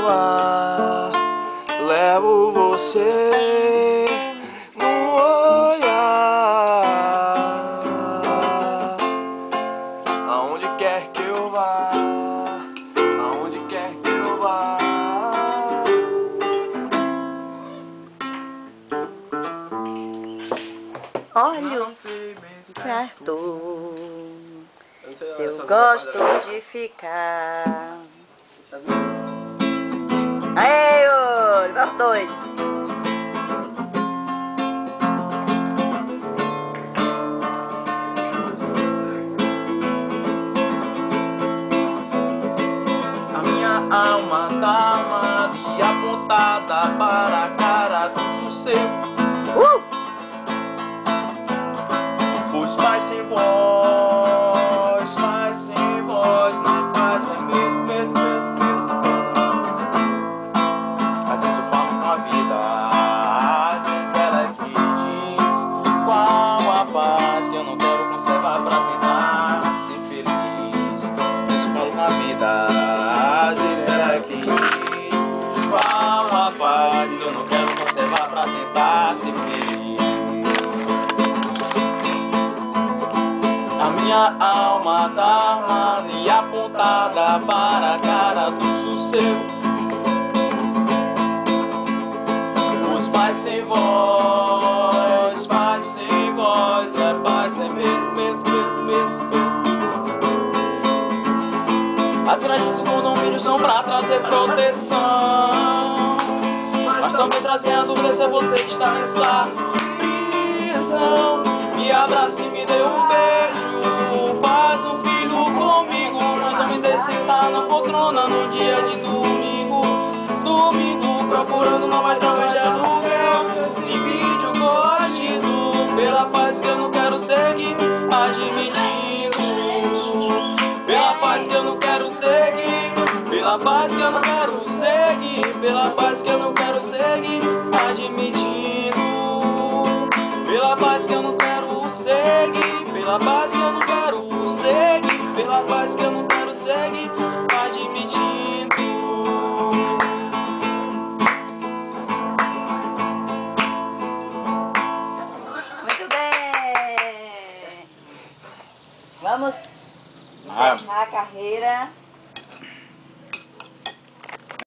vá, levo você no olhar. Aonde quer que eu vá, aonde quer que eu vá. Olhos certo, se eu gosto de ficar. Aê, olho, vamos dois. A minha alma tá armada e apontada para a cara do sossego. Os pais sem voz, pais sem voz, né? Pais sem medo, medo, medo, medo. Às vezes eu falo com a vida, às vezes ela é que diz qual a paz que eu não quero conservar pra tentar ser feliz. Às vezes eu falo com a vida, às vezes ela é que diz qual a paz que eu não quero conservar pra tentar ser feliz. A minha alma tá armada e apontada para a cara do sossego. Os pais sem voz, né? Pais sem medo, medo, medo, medo, medo. As grandes do condomínio são pra trazer proteção, mas também trazer a dúvida se é você que está nessa prisão. Me abraça e me dê um beijo, faz um filho comigo, mas não me dê sentar na poltrona no dia de domingo. Domingo, procurando novas drogas de aluguel. Esse vídeo corrigido pela paz que eu não quero seguir, admitindo. Pela paz que eu não quero seguir, pela paz que eu não quero seguir, pela paz que eu não quero seguir, admitindo. Pela paz que eu não quero seguir, pela paz que eu não quero seguir, pela paz que eu não quero seguir,